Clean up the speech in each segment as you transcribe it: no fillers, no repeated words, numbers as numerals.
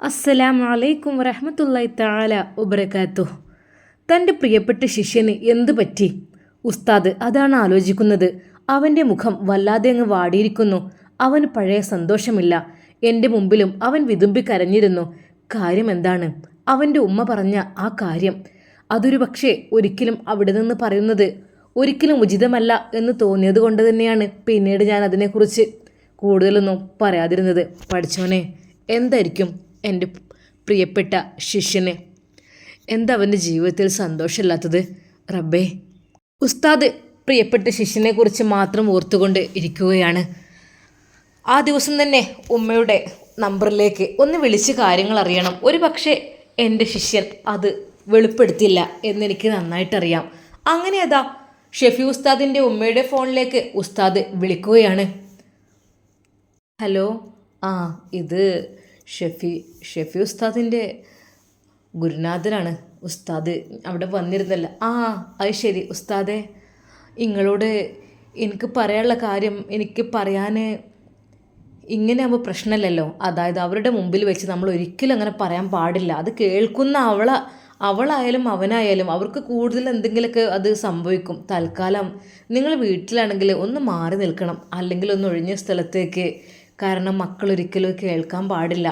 അസ്സലാമു അലൈക്കും വറഹ്മത്തുള്ളാഹി തആല വബറകാതുഹു. തൻ്റെ പ്രിയപ്പെട്ട ശിഷ്യന് എന്ത് പറ്റി? ഉസ്താദ് അതാണ് ആലോചിക്കുന്നത്. അവൻ്റെ മുഖം വല്ലാതെ അങ്ങ് വാടിയിരിക്കുന്നു. അവന് പഴയ സന്തോഷമില്ല. എൻ്റെ മുമ്പിലും അവൻ വിതുമ്പി കരഞ്ഞിരുന്നു. കാര്യം എന്താണ്? അവൻ്റെ ഉമ്മ പറഞ്ഞ ആ കാര്യം. അതൊരു പക്ഷേ ഒരിക്കലും അവിടെ നിന്ന് പറയുന്നത് ഒരിക്കലും ഉചിതമല്ല എന്ന് തോന്നിയത് കൊണ്ട് തന്നെയാണ് പിന്നീട് ഞാൻ അതിനെക്കുറിച്ച് കൂടുതലൊന്നും പറയാതിരുന്നത്. പഠിച്ചോനെ, എന്തായിരിക്കും എൻ്റെ പ്രിയപ്പെട്ട ശിഷ്യന് എന്താ അവൻ്റെ ജീവിതത്തിൽ സന്തോഷമില്ലാത്തത്? റബ്ബേ. ഉസ്താദ് പ്രിയപ്പെട്ട ശിഷ്യനെക്കുറിച്ച് മാത്രം ഓർത്തുകൊണ്ട് ഇരിക്കുകയാണ്. ആ ദിവസം തന്നെ ഉമ്മയുടെ നമ്പറിലേക്ക് ഒന്ന് വിളിച്ച് കാര്യങ്ങൾ അറിയണം. ഒരു പക്ഷേ എൻ്റെ ശിഷ്യൻ അത് വെളിപ്പെടുത്തില്ല എന്നെനിക്ക് നന്നായിട്ടറിയാം. അങ്ങനെ അതാ ഷെഫി ഉസ്താദിൻ്റെ ഉമ്മയുടെ ഫോണിലേക്ക് ഉസ്താദ് വിളിക്കുകയാണ്. ഹലോ, ഇത് ഷെഫി ഉസ്താദിൻ്റെ ഗുരുനാഥനാണ്. ഉസ്താദ് അവിടെ വന്നിരുന്നല്ല. അത് ശരി ഉസ്താദെ, നിങ്ങളോട് എനിക്ക് പറയാനുള്ള കാര്യം എനിക്ക് പറയാൻ ഇങ്ങനെ ആകുമ്പോൾ പ്രശ്നമല്ലല്ലോ. അതായത് അവരുടെ മുമ്പിൽ വെച്ച് നമ്മൾ ഒരിക്കലും അങ്ങനെ പറയാൻ പാടില്ല. അത് കേൾക്കുന്ന അവളായാലും അവനായാലും അവർക്ക് കൂടുതൽ എന്തെങ്കിലുമൊക്കെ അത് സംഭവിക്കും. തൽക്കാലം നിങ്ങൾ വീട്ടിലാണെങ്കിൽ ഒന്ന് മാറി നിൽക്കണം, അല്ലെങ്കിൽ ഒന്ന് ഒഴിഞ്ഞ സ്ഥലത്തേക്ക്. കാരണം മക്കൾ ഒരിക്കലും കേൾക്കാൻ പാടില്ല.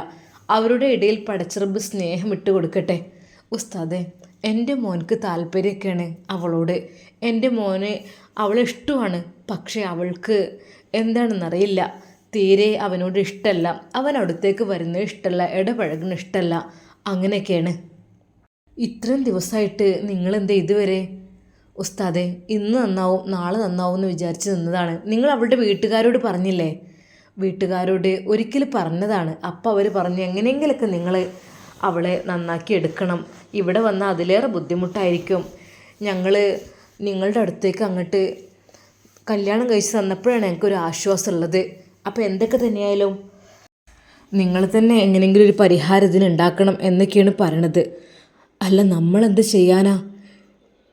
അവരുടെ ഇടയിൽ പടച്ചിറബ് സ്നേഹം ഇട്ട് കൊടുക്കട്ടെ. ഉസ്താദെ, എൻ്റെ മോനക്ക് താല്പര്യമൊക്കെയാണ് അവളോട്. എൻ്റെ മോന് അവളെ ഇഷ്ടമാണ്. പക്ഷേ അവൾക്ക് എന്താണെന്നറിയില്ല, തീരെ അവനോട് ഇഷ്ടമല്ല. അവൻ അടുത്തേക്ക് വരുന്നത് ഇഷ്ടമല്ല, ഇടപഴകുന്ന ഇഷ്ടമല്ല. അങ്ങനെയൊക്കെയാണ്. ഇത്രയും ദിവസമായിട്ട് നിങ്ങളെന്താ ഇതുവരെ? ഉസ്താദെ, ഇന്ന് നന്നാവും നാളെ നന്നാവും എന്ന് വിചാരിച്ച് നിന്നതാണ്. നിങ്ങൾ അവളുടെ വീട്ടുകാരോട് പറഞ്ഞില്ലേ? വീട്ടുകാരോട് ഒരിക്കൽ പറഞ്ഞതാണ്. അപ്പോൾ അവർ പറഞ്ഞു എങ്ങനെയെങ്കിലൊക്കെ നിങ്ങൾ അവളെ നന്നാക്കി എടുക്കണം. ഇവിടെ വന്നാൽ അതിലേറെ ബുദ്ധിമുട്ടായിരിക്കും. ഞങ്ങൾ നിങ്ങളുടെ അടുത്തേക്ക് അങ്ങോട്ട് കല്യാണം കഴിച്ച് തന്നപ്പോഴാണ് ഞങ്ങൾക്കൊരു ആശ്വാസമുള്ളത്. അപ്പോൾ എന്തൊക്കെ തന്നെയായാലും നിങ്ങൾ തന്നെ എങ്ങനെയെങ്കിലും ഒരു പരിഹാരം ഇതിന് ഉണ്ടാക്കണം എന്നൊക്കെയാണ് പറയണത്. അല്ല, നമ്മളെന്ത് ചെയ്യാനാ?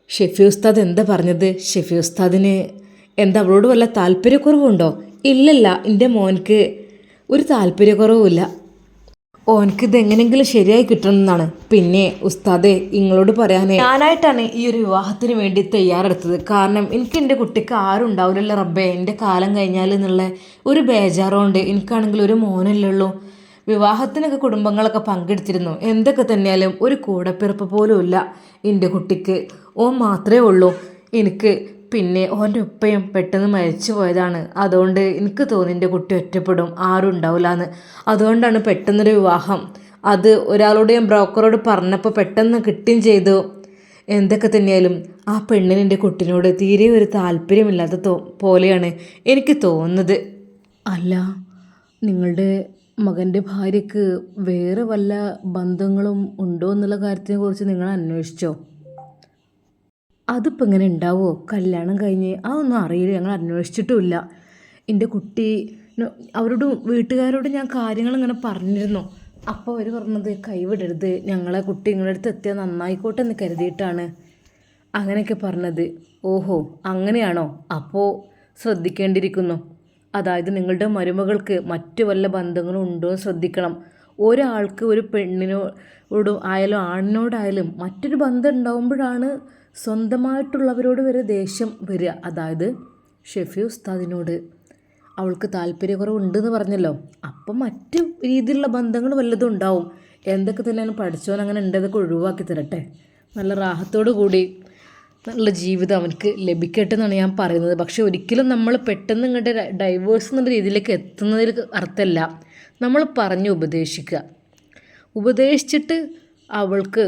ഷെഫി ഉസ്താദ് എന്താ പറഞ്ഞത്? ഷെഫി ഉസ്താദിന് എന്താ അവളോട് വല്ല താല്പര്യക്കുറവുണ്ടോ? ഇല്ലല്ല, എൻ്റെ മോൻക്ക് ഒരു താല്പര്യക്കുറവുമില്ല. ഓനക്ക് എങ്ങനെയെങ്കിലും ശരിയായി കിട്ടണമെന്നാണ്. പിന്നെ ഉസ്താദെ, നിങ്ങളോട് പറയാനേ ഞാനായിട്ടാണ് ഈ ഒരു വിവാഹത്തിന് വേണ്ടി തയ്യാറെടുത്തത്. കാരണം എനിക്ക് എൻ്റെ കുട്ടിക്ക് ആരും ഉണ്ടാവില്ലല്ലോ റബ്ബേ, എൻ്റെ കാലം കഴിഞ്ഞാൽ എന്നുള്ള ഒരു ബേജാറുണ്ട്. എനിക്കാണെങ്കിൽ ഒരു മോനല്ലേ ഉള്ളൂ. വിവാഹത്തിനൊക്കെ കുടുംബങ്ങളൊക്കെ പങ്കെടുത്തിരുന്നു. എന്തൊക്കെ തന്നെയാലും ഒരു കൂടപ്പിറപ്പ് പോലും ഇല്ല എൻ്റെ കുട്ടിക്ക്. ഓൻ മാത്രമേ ഉള്ളൂ എനിക്ക്. പിന്നെ ഓൻ്റെ ഉപ്പയും പെട്ടെന്ന് മരിച്ചു പോയതാണ്. അതുകൊണ്ട് എനിക്ക് തോന്നി എൻ്റെ കുട്ടി ഒറ്റപ്പെടും, ആരും ഉണ്ടാവില്ല എന്ന്. അതുകൊണ്ടാണ് പെട്ടെന്നൊരു വിവാഹം. അത് ഒരാളോട് ഞാൻ ബ്രോക്കറോട് പറഞ്ഞപ്പോൾ പെട്ടെന്ന് കിട്ടുകയും ചെയ്തു. എന്തൊക്കെ തന്നെയാലും ആ പെണ്ണിന് എൻ്റെ കുട്ടിനോട് തീരെ ഒരു താല്പര്യമില്ലാത്ത പോലെയാണ് എനിക്ക് തോന്നുന്നത്. അല്ല, നിങ്ങളുടെ മകൻ്റെ ഭാര്യയ്ക്ക് വേറെ വല്ല ബന്ധങ്ങളും ഉണ്ടോ എന്നുള്ള കാര്യത്തിനെ കുറിച്ച് നിങ്ങൾ അന്വേഷിച്ചോ? അതിപ്പോൾ എങ്ങനെ ഉണ്ടാവുമോ? കല്യാണം കഴിഞ്ഞ് അതൊന്നും അറിയില്ല, ഞങ്ങൾ അന്വേഷിച്ചിട്ടുമില്ല. എൻ്റെ കുട്ടി അവരോട് വീട്ടുകാരോട് ഞാൻ കാര്യങ്ങൾ ഇങ്ങനെ പറഞ്ഞിരുന്നു. അപ്പോൾ അവർ പറഞ്ഞത് കൈവിടരുത്, ഞങ്ങളെ കുട്ടി നിങ്ങളുടെ അടുത്ത് എത്തിയാൽ നന്നായിക്കോട്ടെ എന്ന് കരുതിയിട്ടാണ് അങ്ങനെയൊക്കെ പറഞ്ഞത്. ഓഹോ, അങ്ങനെയാണോ? അപ്പോൾ ശ്രദ്ധിക്കേണ്ടിയിരിക്കുന്നു. അതായത് നിങ്ങളുടെ മരുമകൾക്ക് മറ്റു വല്ല ബന്ധങ്ങളും ഉണ്ടോ എന്ന് ശ്രദ്ധിക്കണം. ഒരാൾക്ക് ഒരു പെണ്ണിനോടും ആയാലും ആണിനോടായാലും മറ്റൊരു ബന്ധം ഉണ്ടാകുമ്പോഴാണ് സ്വന്തമായിട്ടുള്ളവരോട് വരെ ദേഷ്യം വരിക. അതായത് ഷെഫി ഉസ്താദിനോട് അവൾക്ക് താല്പര്യക്കുറവുണ്ടെന്ന് പറഞ്ഞല്ലോ. അപ്പം മറ്റു രീതിയിലുള്ള ബന്ധങ്ങൾ വല്ലതും ഉണ്ടാവും. എന്തൊക്കെ തന്നെയാണ് പഠിച്ചവൻ അങ്ങനെ ഉണ്ടതൊക്കെ ഒഴിവാക്കി തരട്ടെ. നല്ല റാഹത്തോടു കൂടി നല്ല ജീവിതം അവനക്ക് ലഭിക്കട്ടെ എന്നാണ് ഞാൻ പറയുന്നത്. പക്ഷെ ഒരിക്കലും നമ്മൾ പെട്ടെന്ന് ഇങ്ങോട്ട് ഡൈവേഴ്സ് എന്നുള്ള രീതിയിലേക്ക് എത്തുന്നതിൽ അർത്ഥമല്ല. നമ്മൾ പറഞ്ഞ് ഉപദേശിച്ചിട്ട് അവൾക്ക്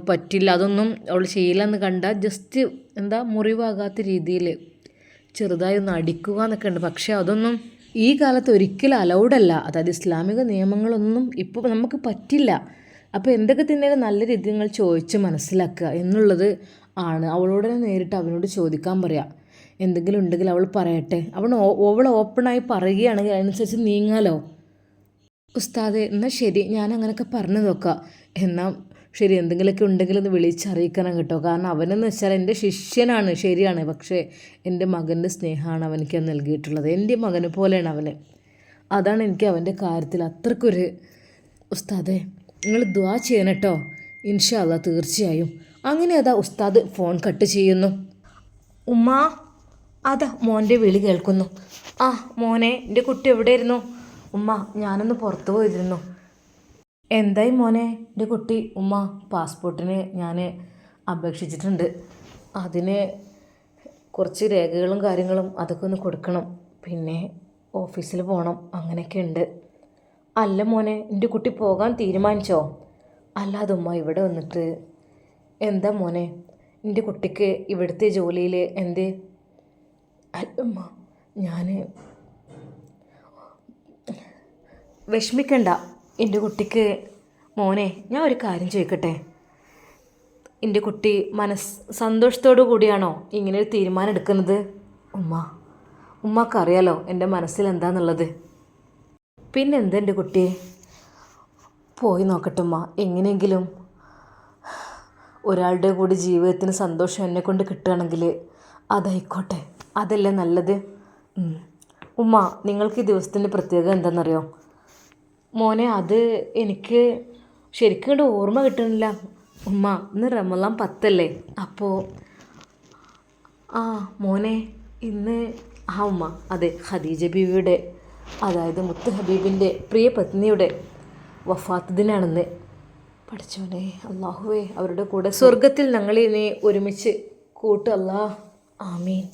പറ്റില്ല, അതൊന്നും അവൾ ചെയ്യില്ല എന്ന് കണ്ടാൽ ജസ്റ്റ് മുറിവാകാത്ത രീതിയിൽ ചെറുതായി ഒന്ന് അടിക്കുക എന്നൊക്കെ ഉണ്ട്. പക്ഷേ അതൊന്നും ഈ കാലത്ത് ഒരിക്കലും അലൗഡല്ല. അതായത് ഇസ്ലാമിക നിയമങ്ങളൊന്നും ഇപ്പോൾ നമുക്ക് പറ്റില്ല. അപ്പോൾ എന്തൊക്കെ തന്നെയാണ് നല്ല രീതിയിൽ നിങ്ങൾ ചോദിച്ച് മനസ്സിലാക്കുക എന്നുള്ളത് ആണ്. അവളോട് നേരിട്ട് അവനോട് ചോദിക്കാൻ പറയാം. എന്തെങ്കിലും ഉണ്ടെങ്കിൽ അവൾ പറയട്ടെ. അവൾ ഓപ്പണായി പറയുകയാണെങ്കിൽ അതിനനുസരിച്ച് നീങ്ങാലോ. ഉസ്താദെ, എന്നാൽ ശരി, ഞാൻ അങ്ങനെയൊക്കെ പറഞ്ഞു നോക്കാം. എന്നാൽ ശരി, എന്തെങ്കിലുമൊക്കെ ഉണ്ടെങ്കിൽ ഒന്ന് വിളിച്ചറിയിക്കണം കേട്ടോ. കാരണം അവനെന്ന് വെച്ചാൽ എൻ്റെ ശിഷ്യനാണ്, ശരിയാണ്. പക്ഷേ എൻ്റെ മകൻ്റെ സ്നേഹമാണ് അവനിക്ക് നൽകിയിട്ടുള്ളത്. എൻ്റെ മകനെ പോലെയാണ് അവന്. അതാണ് എനിക്ക് അവൻ്റെ കാര്യത്തിൽ അത്രക്കൊരു ഉസ്താദെ, നിങ്ങൾ ദുആ ചെയ്യണം കേട്ടോ. ഇൻഷാ അല്ലാ, തീർച്ചയായും. അങ്ങനെ അതാ ഉസ്താദ് ഫോൺ കട്ട് ചെയ്യുന്നു. ഉമ്മ, അതാ മോൻ്റെ വിളി കേൾക്കുന്നു. ആ മോനെ, എൻ്റെ കുട്ടി എവിടെയായിരുന്നു? ഉമ്മ, ഞാനൊന്ന് പുറത്തു പോയിരുന്നു. എന്തായി മോനെ എൻ്റെ കുട്ടി? ഉമ്മ, പാസ്പോർട്ടിന് ഞാൻ അപേക്ഷിച്ചിട്ടുണ്ട്. അതിന് കുറച്ച് രേഖകളും കാര്യങ്ങളും അതൊക്കെ ഒന്ന് കൊടുക്കണം. പിന്നെ ഓഫീസിൽ പോകണം, അങ്ങനെയൊക്കെ ഉണ്ട്. അല്ല മോനെ, എൻ്റെ കുട്ടി പോകാൻ തീരുമാനിച്ചോ? അല്ലാതെ ഉമ്മ ഇവിടെ വന്നിട്ട് എന്താ മോനെ, എൻ്റെ കുട്ടിക്ക് ഇവിടുത്തെ ജോലിയിൽ എന്ത്? അല്ലമ്മ, ഞാൻ വിഷമിക്കണ്ട എൻ്റെ കുട്ടിക്ക്. മോനെ, ഞാൻ ഒരു കാര്യം ചോദിക്കട്ടെ? എൻ്റെ കുട്ടി സന്തോഷത്തോടു കൂടിയാണോ ഇങ്ങനൊരു തീരുമാനം എടുക്കുന്നത്? ഉമ്മക്കറിയാലോ എൻ്റെ മനസ്സിൽ എന്താണെന്നുള്ളത്. പിന്നെന്താ എൻ്റെ കുട്ടി? പോയി നോക്കട്ടെ ഉമ്മ. എങ്ങനെയെങ്കിലും ഒരാളുടെ കൂടി ജീവിതത്തിന് സന്തോഷം എന്നെക്കൊണ്ട് കിട്ടുകയാണെങ്കിൽ അതായിക്കോട്ടെ, അതല്ലേ നല്ലത്. ഉമ്മ, നിങ്ങൾക്ക് ഈ ദിവസത്തിൻ്റെ പ്രത്യേകത എന്താണെന്നറിയോ? മോനെ, അത് എനിക്ക് ശരിക്കും കൊണ്ട് ഓർമ്മ കിട്ടണില്ല. ഉമ്മ, ഇന്ന് റമളാൻ 10 അപ്പോൾ മോനെ ഇന്ന് ഉമ്മ, അതെ, ഖദീജ ബീവിയുടെ, അതായത് മുത്ത് ഹബീബിൻ്റെ പ്രിയ പത്നിയുടെ വഫാത്ത് ദിനാണെന്ന്. പഠിച്ചോനെ അള്ളാഹുവേ, അവരുടെ കൂടെ സ്വർഗത്തിൽ ഞങ്ങളിനി ഒരുമിച്ച് കൂട്ടല്ലാ. ആമീൻ.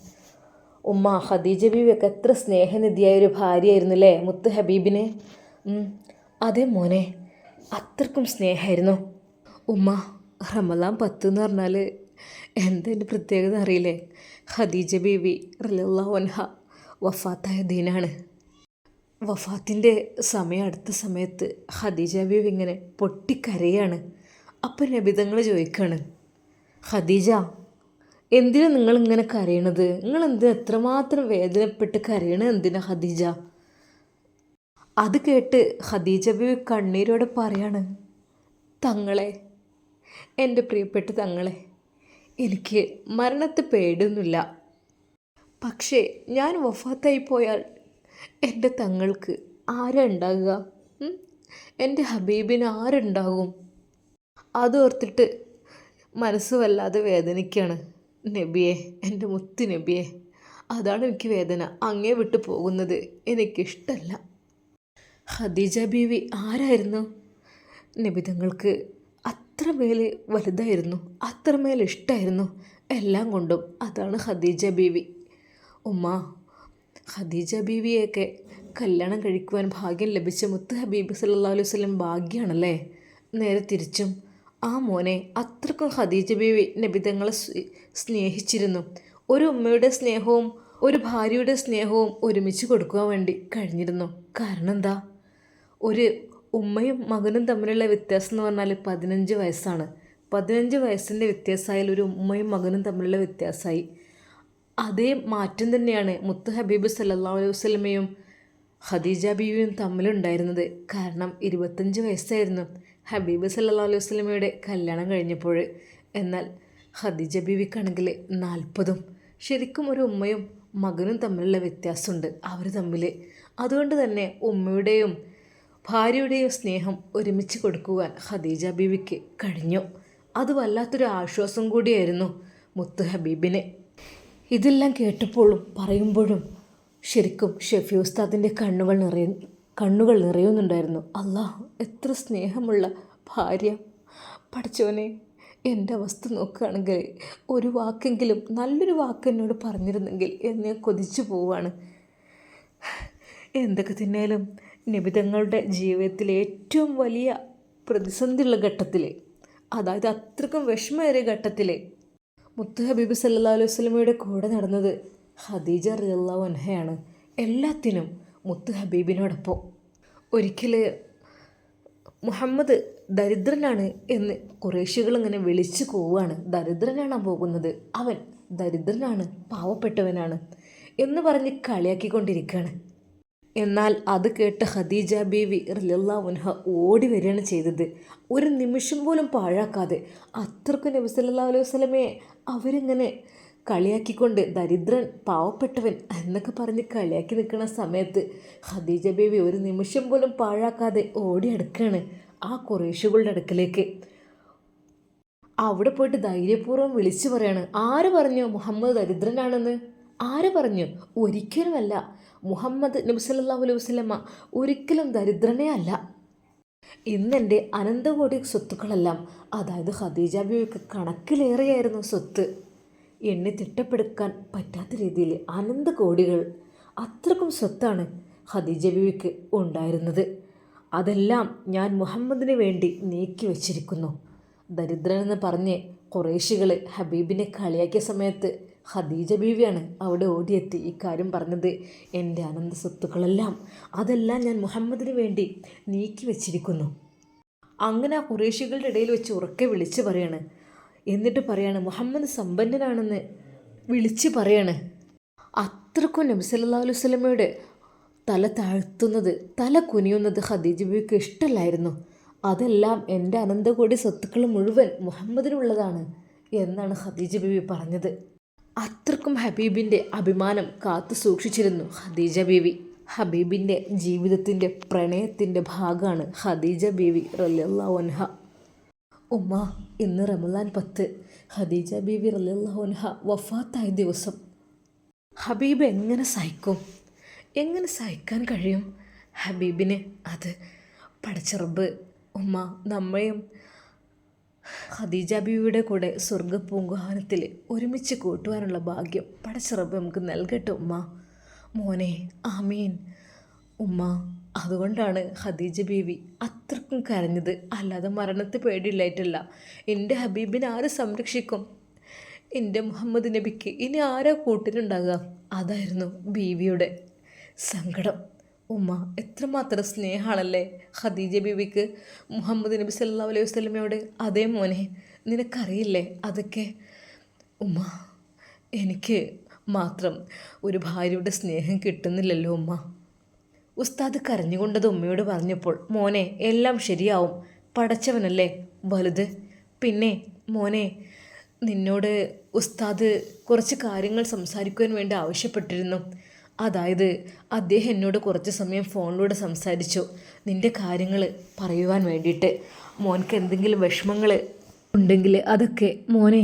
ഉമ്മ, ഖദീജ ബീവിയൊക്കെ എത്ര സ്നേഹനിധിയായൊരു ഭാര്യയായിരുന്നു അല്ലേ മുത്ത് ഹബീബിന്? അതെ മോനെ, അത്രക്കും സ്നേഹമായിരുന്നു. ഉമ്മ, റമളാൻ 10 എന്ന് പറഞ്ഞാൽ എന്തെൻ്റെ പ്രത്യേകത അറിയില്ലേ? ഖദീജ ബീവി റളിയല്ലാഹു അൻഹ വഫാത്തായ ദിനാണ്. വഫാത്തിൻ്റെ സമയം അടുത്ത സമയത്ത് ഖദീജ ബീവി ഇങ്ങനെ പൊട്ടിക്കരയാണ്. അപ്പം നബിതങ്ങൾ ചോദിക്കുകയാണ്, ഖദീജ, എന്തിനാ നിങ്ങളിങ്ങനെ കരയണത്? നിങ്ങളെന്തിനാ എത്രമാത്രം വേദനപ്പെട്ട് കരയണത്? എന്തിനാ ഖദീജ? അത് കേട്ട് ഖദീജ ബീവി കണ്ണീരോടെ പറയാണ്, തങ്ങളെ, എൻ്റെ പ്രിയപ്പെട്ട തങ്ങളെ, എനിക്ക് മരണത്തെ പേടിയൊന്നുമില്ല. പക്ഷേ ഞാൻ വഫാത്തായി പോയാൽ എൻ്റെ തങ്ങൾക്ക് ആരാ ഉണ്ടാകുക? എൻ്റെ ഹബീബിന് ആരുണ്ടാകും? അതോർത്തിട്ട് മനസ്സ് വല്ലാതെ വേദനിക്കുകയാണ് നബിയെ, എൻ്റെ മുത്ത് നബിയെ. അതാണ് എനിക്ക് വേദന. അങ്ങേ വിട്ടു പോകുന്നത് എനിക്കിഷ്ടമല്ല. ഖദീജ ബീവി ആരായിരുന്നു? നബിതങ്ങൾക്ക് അത്രമേൽ വലുതായിരുന്നു, അത്രമേൽ ഇഷ്ടമായിരുന്നു എല്ലാം കൊണ്ടും. അതാണ് ഖദീജ ബീവി. ഉമ്മ, ഖദീജ ബീവിയൊക്കെ കല്യാണം കഴിക്കുവാൻ ഭാഗ്യം ലഭിച്ച മുത്ത് ഹബീബ് സല്ലല്ലാഹു അലൈഹി വസല്ലം ഭാഗ്യമാണല്ലേ? നേരെ തിരിച്ചും ആ മോനെ അത്രക്കും ഖദീജ ബീവി നബിതങ്ങളെ സ്നേഹിച്ചിരുന്നു. ഒരു ഉമ്മയുടെ സ്നേഹവും ഒരു ഭാര്യയുടെ സ്നേഹവും ഒരുമിച്ച് കൊടുക്കുവാൻ വേണ്ടി കഴിഞ്ഞിരുന്നു. കാരണം എന്താ? ഒരു ഉമ്മയും മകനും തമ്മിലുള്ള വ്യത്യാസം എന്ന് പറഞ്ഞാൽ 15 വയസ്സാണ്. 15 വയസ്സിൻ്റെ വ്യത്യാസമായാൽ ഒരു ഉമ്മയും മകനും തമ്മിലുള്ള വ്യത്യാസമായി. അതേ മാറ്റം തന്നെയാണ് മുത്ത് ഹബീബ് സല്ലല്ലാഹു അലൈഹി വസല്ലമയും ഖദീജ ബീവിയും തമ്മിലുണ്ടായിരുന്നത്. കാരണം 25 വയസ്സായിരുന്നു ഹബീബ് സല്ലല്ലാഹു അലൈഹി വസല്ലമയുടെ കല്യാണം കഴിഞ്ഞപ്പോൾ. എന്നാൽ ഖദീജ ബീവിക്കാണെങ്കിൽ 40. ശരിക്കും ഒരു ഉമ്മയും മകനും തമ്മിലുള്ള വ്യത്യാസമുണ്ട് അവർ തമ്മിൽ. അതുകൊണ്ട് തന്നെ ഉമ്മയുടെയും ഭാര്യയുടെയും സ്നേഹം ഒരുമിച്ച് കൊടുക്കുവാൻ ഖദീജ ബീവിക്ക് കഴിഞ്ഞു. അത് വല്ലാത്തൊരു ആശ്വാസം കൂടിയായിരുന്നു മുത്ത് ഹബീബിന്. ഇതെല്ലാം കേട്ടപ്പോഴും പറയുമ്പോഴും ശരിക്കും ഷെഫി ഉസ്താദിൻ്റെ കണ്ണുകൾ നിറയുന്നുണ്ടായിരുന്നു. അല്ലാഹ്, എത്ര സ്നേഹമുള്ള ഭാര്യ! പഠിച്ചവനെ, എൻ്റെ അവസ്ഥ നോക്കുകയാണെങ്കിൽ ഒരു വാക്കെങ്കിലും, നല്ലൊരു വാക്ക് എന്നോട് പറഞ്ഞിരുന്നെങ്കിൽ എന്നെ കൊതിച്ചു പോവാണ്. എന്തൊക്കെ തന്നെയാലും നബിതങ്ങളുടെ ജീവിതത്തിലെ ഏറ്റവും വലിയ പ്രതിസന്ധിയുള്ള ഘട്ടത്തിൽ, അതായത് അത്രക്കും വിഷമമേറിയ ഘട്ടത്തിൽ മുത്ത് ഹബീബ് സല്ലല്ലാഹു അലൈഹി വസല്ലമയുടെ കൂടെ നടന്നത് ഖദീജ റളിയല്ലാഹു അൻഹയാണ്. എല്ലാത്തിനും മുത്ത് ഹബീബിനോടൊപ്പം. ഒരിക്കൽ മുഹമ്മദ് ദരിദ്രനാണ് എന്ന് ഖുറൈശികൾ ഇങ്ങനെ വിളിച്ചു പോവുകയാണ്. ദരിദ്രനാണ് പോകുന്നത്, അവൻ ദരിദ്രനാണ്, പാവപ്പെട്ടവനാണ് എന്ന് പറഞ്ഞ് കളിയാക്കിക്കൊണ്ടിരിക്കുകയാണ്. എന്നാൽ അത് കേട്ട് ഖദീജ ബീവി റളിയല്ലാഹു അൻഹ ഓടി വരികയാണ് ചെയ്തത്. ഒരു നിമിഷം പോലും പാഴാക്കാതെ അത്രക്കും നബി സല്ലല്ലാഹു അലൈഹി വസല്ലമയെ അവരിങ്ങനെ കളിയാക്കിക്കൊണ്ട് ദരിദ്രൻ, പാവപ്പെട്ടവൻ എന്നൊക്കെ പറഞ്ഞ് കളിയാക്കി നിൽക്കുന്ന സമയത്ത് ഖദീജ ബീവി ഒരു നിമിഷം പോലും പാഴാക്കാതെ ഓടിയെടുക്കുകയാണ് ആ ഖുറൈശികളുടെ അടുക്കലേക്ക്. അവിടെ പോയിട്ട് ധൈര്യപൂർവ്വം വിളിച്ചു പറയാണ്, ആര് പറഞ്ഞു മുഹമ്മദ് ദരിദ്രനാണെന്ന്? ആര് പറഞ്ഞു? ഒരിക്കലുമല്ല. മുഹമ്മദ് നബി സല്ലല്ലാഹു അലൈഹി വസല്ലമ ഒരിക്കലും ദരിദ്രനേ അല്ല. ഇന്നെൻ്റെ അനന്തകോടി സ്വത്തുക്കളെല്ലാം, അതായത് ഖദീജ ബീവിക്ക് കണക്കിലേറെയായിരുന്നു സ്വത്ത്. എന്നെ തിട്ടപ്പെടുക്കാൻ പറ്റാത്ത രീതിയിൽ അനന്തകോടികൾ, അത്രക്കും സ്വത്താണ് ഖദീജ ബീവിക്ക് ഉണ്ടായിരുന്നത്. അതെല്ലാം ഞാൻ മുഹമ്മദിന് വേണ്ടി നീക്കി വച്ചിരിക്കുന്നു. ദരിദ്രനെന്ന് പറഞ്ഞ് ഖുറൈശികൾ ഹബീബിനെ കളിയാക്കിയ സമയത്ത് ഖദീജ ബീവിയാണ് അവിടെ ഓടിയെത്തി ഇക്കാര്യം പറഞ്ഞത്. എൻ്റെ അനന്ത സ്വത്തുക്കളെല്ലാം, അതെല്ലാം ഞാൻ മുഹമ്മദിന് വേണ്ടി നീക്കി വച്ചിരിക്കുന്നു. അങ്ങനെ ആ ഖുറൈശികളുടെ ഇടയിൽ വെച്ച് ഉറക്കെ വിളിച്ച് പറയാണ്. എന്നിട്ട് പറയാണ് മുഹമ്മദ് സമ്പന്നനാണെന്ന് വിളിച്ച് പറയാണ്. അത്രക്കും നബി സല്ലല്ലാഹു അലൈഹി വസല്ലമയുടെ തല താഴ്ത്തുന്നത്, തല കുനിയുന്നത് ഖദീജ ബീവിക്ക് ഇഷ്ടമല്ലായിരുന്നു. അതെല്ലാം എൻ്റെ അനന്തകോടി സ്വത്തുക്കൾ മുഴുവൻ മുഹമ്മദിനുള്ളതാണ് എന്നാണ് ഖദീജ ബീവി പറഞ്ഞത്. അത്രക്കും ഹബീബിൻ്റെ അഭിമാനം കാത്തു സൂക്ഷിച്ചിരുന്നു ഖദീജ ബീവി. ഹബീബിൻ്റെ ജീവിതത്തിൻ്റെ പ്രണയത്തിൻ്റെ ഭാഗമാണ് ഖദീജ ബീവി റളിയല്ലാഹു അൻഹ. ഉമ്മ, ഇന്ന് റമദാൻ 10 ഖദീജ ബീവി റളിയല്ലാഹു അൻഹ വഫാത്തായ ദിവസം. ഹബീബ് എങ്ങനെ സഹിക്കും? എങ്ങനെ സഹിക്കാൻ കഴിയും ഹബീബിന്? അത് പടച്ച റബ്ബ് ഉമ്മ നമ്മയും ഖദീജ ബീവിയുടെ കൂടെ സ്വർഗ്ഗ പൂങ്കാവനത്തിൽ ഒരുമിച്ച് കൂട്ടുവാനുള്ള ഭാഗ്യം പടച്ച റബ്ബ് നമുക്ക് നൽകട്ടെ ഉമ്മ. മോനെ, ആമീൻ ഉമ്മ. അതുകൊണ്ടാണ് ഖദീജ ബീവി അത്രക്കും കരഞ്ഞത്, അല്ലാതെ മരണത്തെ പേടിയില്ലായിട്ടല്ല. എൻ്റെ ഹബീബിനെ ആര് സംരക്ഷിക്കും? എൻ്റെ മുഹമ്മദ് നബിക്ക് ഇനി ആരാ കൂട്ടിനുണ്ടാകുക? അതായിരുന്നു ബീവിയുടെ സങ്കടം. ഉമ്മ, എത്രമാത്രം സ്നേഹമാണല്ലേ ഖദീജ ബീവിക്ക് മുഹമ്മദ് നബി സല്ലല്ലാഹു അലൈഹി വസല്ലമയോട്. അതേ മോനെ, നിനക്കറിയില്ലേ അതൊക്കെ? ഉമ്മ, എനിക്ക് മാത്രം ഒരു ഭാര്യയുടെ സ്നേഹം കിട്ടുന്നില്ലല്ലോ ഉമ്മ. ഉസ്താദ് കരഞ്ഞുകൊണ്ടത് ഉമ്മയോട് പറഞ്ഞപ്പോൾ, മോനെ എല്ലാം ശരിയാവും, പടച്ചവനല്ലേ വലുത്. പിന്നെ മോനെ, നിന്നോട് ഉസ്താദ് കുറച്ച് കാര്യങ്ങൾ സംസാരിക്കുവാൻ വേണ്ടി ആവശ്യപ്പെട്ടിരുന്നു. അതായത് അദ്ദേഹം എന്നോട് കുറച്ച് സമയം ഫോണിലൂടെ സംസാരിച്ചു, നിൻ്റെ കാര്യങ്ങൾ പറയുവാൻ വേണ്ടിയിട്ട്. മോനക്ക് എന്തെങ്കിലും വിഷമങ്ങൾ ഉണ്ടെങ്കിൽ അതൊക്കെ. മോനെ,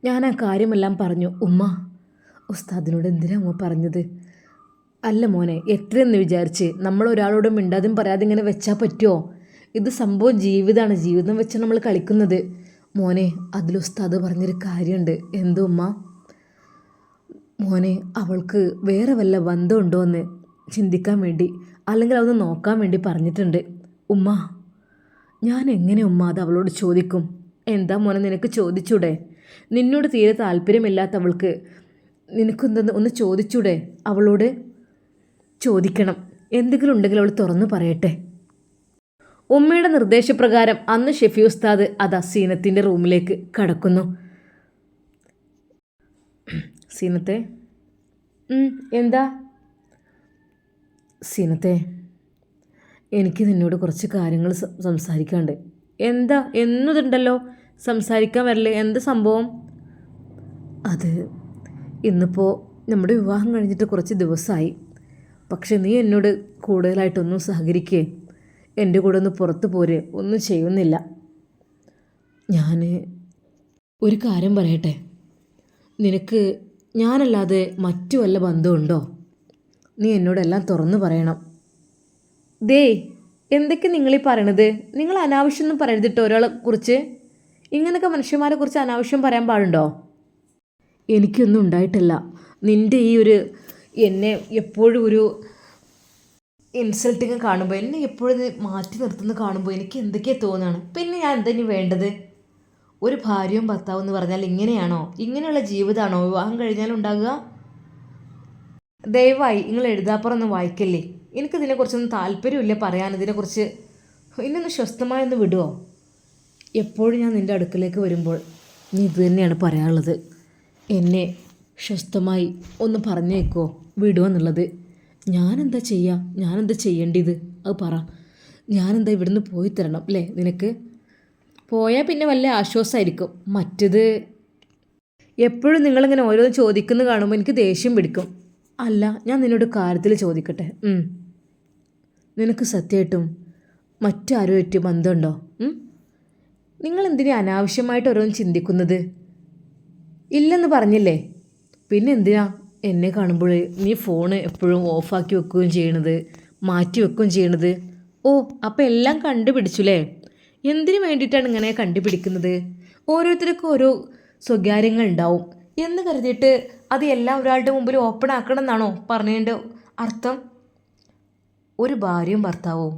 ഞാൻ ആ കാര്യമെല്ലാം പറഞ്ഞു. ഉമ്മ, ഉസ്താദിനോട് എന്തിനാ ഉമ്മ പറഞ്ഞത്? അല്ല മോനെ, എത്രയെന്ന് വിചാരിച്ച് നമ്മൾ ഒരാളോട് മിണ്ടാതും പറയാതെ ഇങ്ങനെ വെച്ചാൽ പറ്റുമോ? ഇത് സംഭവം ജീവിതമാണ്, ജീവിതം വെച്ച് നമ്മൾ കളിക്കുന്നത്. മോനെ, അതിൽ ഉസ്താദ് പറഞ്ഞൊരു കാര്യമുണ്ട്. എന്തോ ഉമ്മ? മോനെ, അവൾക്ക് വേറെ വല്ല ബന്ധമുണ്ടോ എന്ന് ചിന്തിക്കാൻ വേണ്ടി, അല്ലെങ്കിൽ അതൊന്ന് നോക്കാൻ വേണ്ടി പറഞ്ഞിട്ടുണ്ട്. ഉമ്മ, ഞാൻ എങ്ങനെ ഉമ്മ അത് അവളോട് ചോദിക്കും? എന്താ മോനെ, നിനക്ക് ചോദിച്ചൂടെ? നിന്നോട് തീരെ താല്പര്യമില്ലാത്തവൾക്ക് നിനക്കെന്തെന്ന് ഒന്ന് ചോദിച്ചൂടെ? അവളോട് ചോദിക്കണം. എന്തെങ്കിലും ഉണ്ടെങ്കിൽ അവൾ തുറന്നു പറയട്ടെ. ഉമ്മയുടെ നിർദ്ദേശപ്രകാരം അന്ന് ഷെഫി ഉസ്താദ് അതാ സീനത്തിൻ്റെ റൂമിലേക്ക് കടക്കുന്നു. സീനത്തെ, എന്താ? സീനത്തെ, എനിക്ക് നിന്നോട് കുറച്ച് കാര്യങ്ങൾ സംസാരിക്കാണ്ട്. എന്താ? എന്നതുണ്ടല്ലോ സംസാരിക്കാൻ വരല്ലേ, എന്താ സംഭവം? അത് ഇന്നിപ്പോൾ നമ്മുടെ വിവാഹം കഴിഞ്ഞിട്ട് കുറച്ച് ദിവസമായി. പക്ഷെ നീ എന്നോട് കൂടുതലായിട്ടൊന്നും സഹകരിക്കേ, എൻ്റെ കൂടെ ഒന്ന് പുറത്ത് പോരെ, ഒന്നും ചെയ്യുന്നില്ല. ഞാൻ ഒരു കാര്യം പറയട്ടെ, നിനക്ക് ഞാനല്ലാതെ മറ്റു വല്ല ബന്ധമുണ്ടോ? നീ എന്നോടെല്ലാം തുറന്നു പറയണം. ദേ, എന്തൊക്കെ നിങ്ങളീ പറയണത്? നിങ്ങൾ അനാവശ്യമൊന്നും പറയരുതിട്ടോ ഒരാളെ കുറിച്ച്. ഇങ്ങനെയൊക്കെ മനുഷ്യന്മാരെ കുറിച്ച് അനാവശ്യം പറയാൻ പാടുണ്ടോ? എനിക്കൊന്നും ഉണ്ടായിട്ടില്ല. നിൻ്റെ ഈ ഒരു എന്നെ എപ്പോഴും ഒരു ഇൻസൾട്ടിങ് കാണുമ്പോൾ, എന്നെ എപ്പോഴും മാറ്റി നിർത്തുന്ന കാണുമ്പോൾ എനിക്ക് എന്തൊക്കെയാണ് തോന്നുകയാണ്. പിന്നെ ഞാൻ എന്താ ഇനി വേണ്ടത്? ഒരു ഭാര്യയും ഭർത്താവും എന്ന് പറഞ്ഞാൽ ഇങ്ങനെയാണോ? ഇങ്ങനെയുള്ള ജീവിതമാണോ വിവാഹം കഴിഞ്ഞാൽ ഉണ്ടാകുക? ദയവായി നിങ്ങൾ എഴുതാപ്പുറം ഒന്ന് വായിക്കല്ലേ. എനിക്കിതിനെക്കുറിച്ചൊന്നും താല്പര്യമില്ല പറയാൻ. ഇതിനെക്കുറിച്ച് ഇന്നൊന്ന് സ്വസ്ഥമായൊന്ന് വിടുമോ? എപ്പോഴും ഞാൻ നിൻ്റെ അടുക്കലേക്ക് വരുമ്പോൾ നീ ഇത് തന്നെയാണ് പറയാനുള്ളത്. എന്നെ സ്വസ്ഥമായി ഒന്ന് പറഞ്ഞേക്കോ വിടുമോ എന്നുള്ളത്. ഞാനെന്താ ചെയ്യുക? ഞാനെന്താ ചെയ്യേണ്ടത്? അത് പറ. ഞാനെന്താ ഇവിടുന്ന് പോയി തരണം അല്ലേ നിനക്ക്? പോയാൽ പിന്നെ വല്ല ആശ്വാസമായിരിക്കും. മറ്റത് എപ്പോഴും നിങ്ങളിങ്ങനെ ഓരോന്ന് ചോദിക്കുന്ന കാണുമ്പോൾ എനിക്ക് ദേഷ്യം പിടിക്കും. അല്ല, ഞാൻ നിന്നോട് കാര്യത്തിൽ ചോദിക്കട്ടെ. നിനക്ക് സത്യമായിട്ടും മറ്റാരുമായിട്ട് ബന്ധമുണ്ടോ? നിങ്ങൾ എന്തിനാ അനാവശ്യമായിട്ട് ഓരോന്ന് ചിന്തിക്കുന്നത്? ഇല്ലെന്ന് പറഞ്ഞില്ലേ, പിന്നെ എന്തിനാ എന്നെ കാണുമ്പോൾ നീ ഫോണ് എപ്പോഴും ഓഫാക്കി വെക്കുകയും ചെയ്യണത്, മാറ്റി വെക്കുകയും ചെയ്യണത്? ഓ, അപ്പം എല്ലാം കണ്ടുപിടിച്ചുല്ലേ? എന്തിനു വേണ്ടിയിട്ടാണ് ഇങ്ങനെ കണ്ടുപിടിക്കുന്നത്? ഓരോരുത്തർക്കും ഓരോ സ്വകാര്യങ്ങൾ ഉണ്ടാവും എന്ന് കരുതിയിട്ട് അത് എല്ലാം ഒരാളുടെ മുമ്പിൽ ഓപ്പൺ ആക്കണം എന്നാണോ പറഞ്ഞതിൻ്റെ അർത്ഥം? ഒരു ഭാര്യയും ഭർത്താവും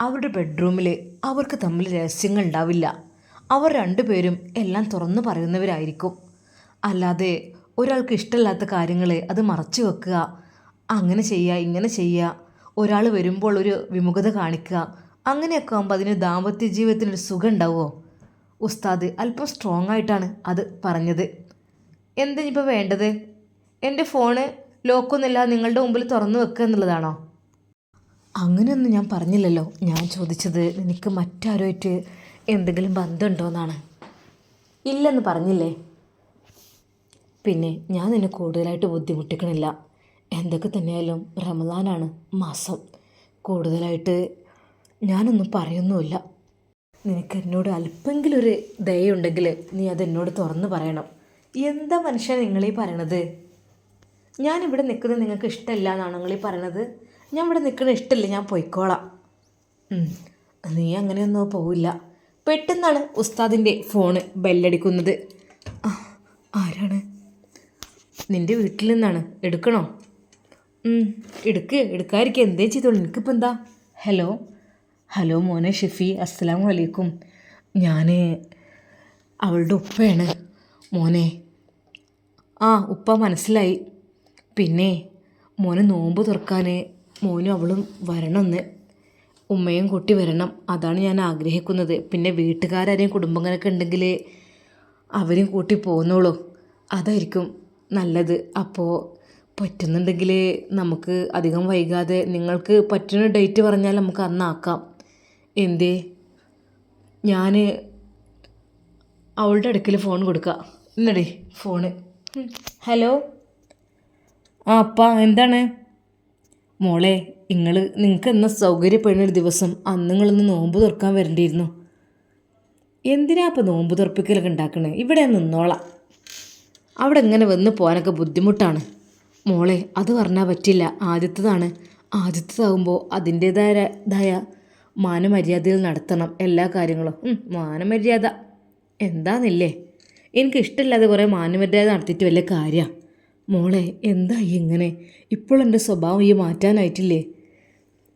അവരുടെ ബെഡ്റൂമിൽ അവർക്ക് തമ്മിൽ രഹസ്യങ്ങൾ ഉണ്ടാവില്ല. അവർ രണ്ടുപേരും എല്ലാം തുറന്നു പറയുന്നവരായിരിക്കും. അല്ലാതെ ഒരാൾക്ക് ഇഷ്ടമില്ലാത്ത കാര്യങ്ങൾ അത് മറച്ചു വെക്കുക, അങ്ങനെ ചെയ്യുക, ഇങ്ങനെ ചെയ്യുക, ഒരാൾ വരുമ്പോൾ ഒരു വിമുഖത കാണിക്കുക, അങ്ങനെയൊക്കെ ആകുമ്പോൾ അതിന് ദാമ്പത്യ ജീവിതത്തിനൊരു സുഖം ഉണ്ടാവുമോ? ഉസ്താദ് അല്പം സ്ട്രോങ് ആയിട്ടാണ് അത് പറഞ്ഞത്. എന്തിനിപ്പോൾ വേണ്ടത്? എൻ്റെ ഫോണ് ലോക്കൊന്നുമില്ല നിങ്ങളുടെ മുമ്പിൽ തുറന്നു വെക്കുക എന്നുള്ളതാണോ? അങ്ങനെയൊന്നും ഞാൻ പറഞ്ഞില്ലല്ലോ. ഞാൻ ചോദിച്ചത് നിനക്ക് മറ്റാരുമായിട്ട് എന്തെങ്കിലും ബന്ധമുണ്ടോ എന്നാണ്. ഇല്ലെന്ന് പറഞ്ഞില്ലേ? പിന്നെ ഞാൻ നിന്നെ കൂടുതലായിട്ട് ബുദ്ധിമുട്ടിക്കണില്ല. എന്തൊക്കെ തന്നെയായാലും റമദാനാണ് മാസം. കൂടുതലായിട്ട് ഞാനൊന്നും പറയുന്നുമില്ല. നിനക്ക് എന്നോട് അല്പെങ്കിലും ഒരു ദയുണ്ടെങ്കിൽ നീ അതെന്നോട് തുറന്ന് പറയണം. എന്താ മനുഷ്യൻ നിങ്ങളീ പറയണത്? ഞാനിവിടെ നിൽക്കുന്നത് നിങ്ങൾക്ക് ഇഷ്ടമില്ല എന്നാണ് നിങ്ങളീ പറയണത്? ഞാൻ ഇവിടെ നിൽക്കുന്നത് ഇഷ്ടമില്ല, ഞാൻ പോയിക്കോളാം. നീ അങ്ങനെയൊന്നും പോവില്ല. പെട്ടെന്നാണ് ഉസ്താദിൻ്റെ ഫോണ് ബെല്ലടിക്കുന്നത്. ആരാണ്? നിൻ്റെ വീട്ടിൽ നിന്നാണ്. എടുക്കണോ? എടുക്കാതിരിക്കുക, എന്തേ ചെയ്തോളൂ, എനിക്കിപ്പോൾ എന്താ? ഹലോ മോനെ ഷെഫി, അസ്സലാമു അലൈക്കും. ഞാൻ അവളുടെ ഉപ്പയാണ് മോനെ. ഉപ്പ മനസ്സിലായി. പിന്നെ മോനെ നോമ്പ് തുറക്കാൻ മോനും അവളും വരണമെന്ന്, ഉമ്മയും കൂട്ടി വരണം. അതാണ് ഞാൻ ആഗ്രഹിക്കുന്നത്. പിന്നെ വീട്ടുകാരെയും കുടുംബങ്ങളൊക്കെ ഉണ്ടെങ്കിൽ അവരും കൂട്ടി പോകുന്നോളൂ, അതായിരിക്കും നല്ലത്. അപ്പോൾ പറ്റുന്നുണ്ടെങ്കിൽ നമുക്ക് അധികം വൈകാതെ നിങ്ങൾക്ക് പറ്റുന്ന ഡേറ്റ് പറഞ്ഞാൽ നമുക്ക് അന്നാക്കാം. എന്തേ? ഞാൻ അവളുടെ അടുക്കൽ ഫോൺ കൊടുക്കുക. എന്നടേ ഫോണ്. ഹലോ. അപ്പാ എന്താണ്? മോളെ, നിങ്ങൾക്ക് എന്നാ സൗകര്യപ്പെടുന്നൊരു ദിവസം അന്ന് നിങ്ങളൊന്ന് നോമ്പ് തുറക്കാൻ വരേണ്ടിയിരുന്നു. എന്തിനാ അപ്പം നോമ്പ് തുറപ്പിക്കലൊക്കെ ഉണ്ടാക്കണേ? ഇവിടെ നിന്നോളാം. അവിടെ ഇങ്ങനെ വന്ന് പോകാനൊക്കെ ബുദ്ധിമുട്ടാണ് മോളെ. അത് പറഞ്ഞാൽ പറ്റില്ല, ആദ്യത്തേതാകുമ്പോൾ അതിൻ്റേതായ മാനമര്യാദയിൽ നടത്തണം എല്ലാ കാര്യങ്ങളും. മാനമര്യാദ എന്താന്നില്ലേ? എനിക്കിഷ്ടമില്ലാതെ കുറേ മാനമര്യാദ നടത്തിയിട്ട് വലിയ കാര്യമാണ് മോളെ. എന്താ ഇങ്ങനെ? ഇപ്പോൾ എൻ്റെ സ്വഭാവം ഈ മാറ്റാനായിട്ടില്ലേ?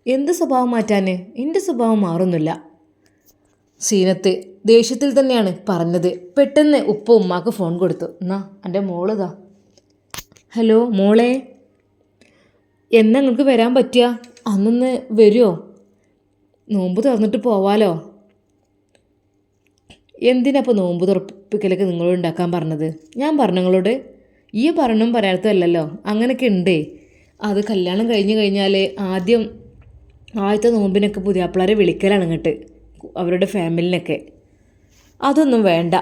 എന്ത് സ്വഭാവം മാറ്റാൻ? എൻ്റെ സ്വഭാവം മാറുന്നില്ല. സീനത്ത് ദേഷ്യത്തിൽ തന്നെയാണ് പറഞ്ഞത്. പെട്ടെന്ന് ഉമ്മാക്ക് ഫോൺ കൊടുത്തു. എന്നാ എൻ്റെ മോളിതാ. ഹലോ മോളെ, എന്നാ നിങ്ങൾക്ക് വരാൻ പറ്റുക? അന്നൊന്ന് വരുമോ? നോമ്പ് തുറന്നിട്ട് പോവാലോ. എന്തിനപ്പോൾ നോമ്പ് തുറപ്പിക്കലൊക്കെ നിങ്ങളോട് ഉണ്ടാക്കാൻ പറഞ്ഞത്? ഞാൻ പറഞ്ഞങ്ങളോട് ഈ പറഞ്ഞും പറയാത്തതല്ലല്ലോ. അങ്ങനെയൊക്കെ ഉണ്ടേ. അത് കല്യാണം കഴിഞ്ഞാൽ ആദ്യത്തെ നോമ്പിനൊക്കെ പുതിയാപ്പിളാരെ വിളിക്കലാണ് ഇങ്ങോട്ട്, അവരുടെ ഫാമിലിനൊക്കെ. അതൊന്നും വേണ്ട.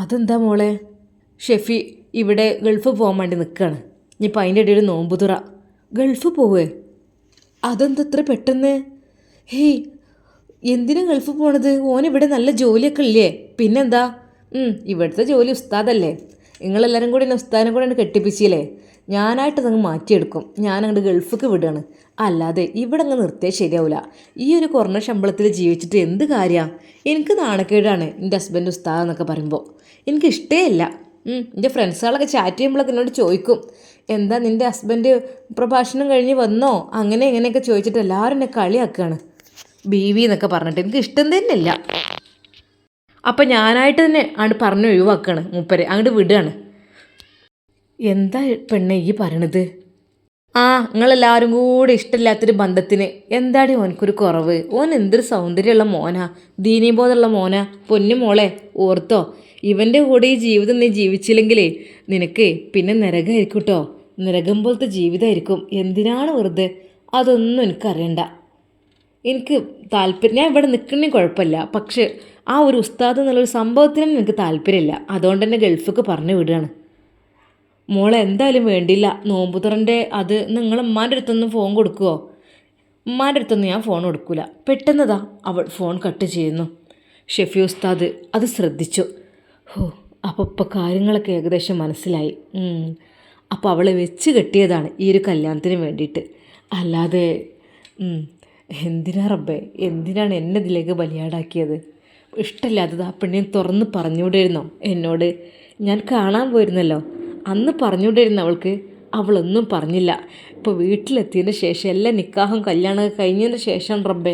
അതെന്താ മോളെ? ഷെഫി ഇവിടെ ഗൾഫ് പോകാൻ വേണ്ടി നിൽക്കുകയാണ്. ഇനിയിപ്പോൾ അതിൻ്റെ ഇടയിൽ നോമ്പ് തുറ. ഗൾഫ് പോവേ? അതെന്തത്ര പെട്ടെന്ന്? ഹേയ്, എന്തിനാ ഗൾഫ് പോണത്? ഓനിവിടെ നല്ല ജോലിയൊക്കെ ഇല്ലേ? പിന്നെന്താ? ഇവിടുത്തെ ജോലി ഉസ്താദല്ലേ. നിങ്ങളെല്ലാവരും കൂടി എന്നെ ഉസ്താദിനെ കൂടെ കെട്ടിപ്പിച്ചില്ലേ? ഞാനായിട്ടതങ്ങ് മാറ്റിയെടുക്കും. ഞാനങ്ങോട്ട് ഗൾഫിക്ക് വിടുകയാണ്. അല്ലാതെ ഇവിടെ അങ്ങ് നിർത്തിയാൽ ശരിയാവില്ല. ഈ ഒരു കുറഞ്ഞ ശമ്പളത്തിൽ ജീവിച്ചിട്ട് എന്ത് കാര്യമാണ്? എനിക്ക് നാണക്കേടാണ് എൻ്റെ ഹസ്ബൻഡ് ഉസ്താദ് എന്നൊക്കെ പറയുമ്പോൾ. എനിക്കിഷ്ടേ ഇല്ല. എൻ്റെ ഫ്രണ്ട്സുകളൊക്കെ ചാറ്റ് ചെയ്യുമ്പോഴൊക്കെ എന്നോട് ചോദിക്കും, എന്താ നിൻ്റെ ഹസ്ബൻഡ് പ്രഭാഷണം കഴിഞ്ഞ് വന്നോ, അങ്ങനെ ഇങ്ങനെയൊക്കെ ചോദിച്ചിട്ട് എല്ലാവരും എന്നെ കളിയാക്കുകയാണ് ബീവി എന്നൊക്കെ പറഞ്ഞിട്ട്. എനിക്ക് ഇഷ്ടം തന്നെയില്ല. അപ്പം ഞാനായിട്ട് തന്നെ അങ്ങോട്ട് പറഞ്ഞ് ഒഴിവാക്കുകയാണ് മൂപ്പരെ, അങ്ങോട്ട് വിടുകയാണ്. എന്താ പെണ്ണെ ഈ പറയണത്? നിങ്ങളെല്ലാവരും കൂടെ ഇഷ്ടമില്ലാത്തൊരു ബന്ധത്തിന് എന്താടി ഓനക്കൊരു കുറവ്? ഓൻ എന്തൊരു സൗന്ദര്യമുള്ള മോനാ, ദീനീബോധമുള്ള മോനാ. പൊന്നു മോളെ ഓർത്തോ, ഇവൻ്റെ കൂടെ ഈ ജീവിതം നീ ജീവിച്ചില്ലെങ്കിലേ നിനക്ക് പിന്നെ നരകമായിരിക്കും കേട്ടോ. നരകം പോലത്തെ ജീവിതമായിരിക്കും. എന്തിനാണ് വെറുതെ? അതൊന്നും എനിക്കറിയണ്ട. എനിക്ക് താല്പര്യം, ഞാൻ ഇവിടെ നിൽക്കണേ കുഴപ്പമില്ല, പക്ഷേ ആ ഒരു ഉസ്താദ് എന്നുള്ളൊരു സംഭവത്തിനും എനിക്ക് താല്പര്യമില്ല. അതുകൊണ്ട് തന്നെ ഗൾഫിക്ക് പറഞ്ഞു വിടുകയാണ്. മോളെ എന്തായാലും വേണ്ടില്ല, നോമ്പുതുറൻ്റെ അത് നിങ്ങൾ ഉമ്മാൻ്റെ അടുത്തൊന്നും ഫോൺ കൊടുക്കുമോ? ഉമ്മാൻ്റെ അടുത്തൊന്നും ഞാൻ ഫോൺ കൊടുക്കില്ല. പെട്ടെന്നതാ അവൾ ഫോൺ കട്ട് ചെയ്യുന്നു. ഷെഫി ഉസ്താദ് അത് ശ്രദ്ധിച്ചു. ഹോ, അപ്പോൾ ഇപ്പോൾ കാര്യങ്ങളൊക്കെ ഏകദേശം മനസ്സിലായി. അപ്പോൾ അവളെ വെച്ച് കെട്ടിയതാണ് ഈ ഒരു കല്യാണത്തിന് വേണ്ടിയിട്ട്. അല്ലാതെ എന്തിനാ റബ്ബേ, എന്തിനാണ് എന്നെ ഇതിലേക്ക് ബലിയാടാക്കിയത്? ഇഷ്ടമില്ലാത്തത് ആ പെണ്ണിനെ തുറന്ന് പറഞ്ഞുവിടായിരുന്നോ എന്നോട്? ഞാൻ കാണാൻ പോയിരുന്നല്ലോ, അന്ന് പറഞ്ഞുവിടായിരുന്നു അവൾക്ക്. അവളൊന്നും പറഞ്ഞില്ല. ഇപ്പോൾ വീട്ടിലെത്തിയതിന് ശേഷം എല്ലാ നിക്കാഹും കല്യാണമൊക്കെ കഴിഞ്ഞതിന് ശേഷം റബ്ബേ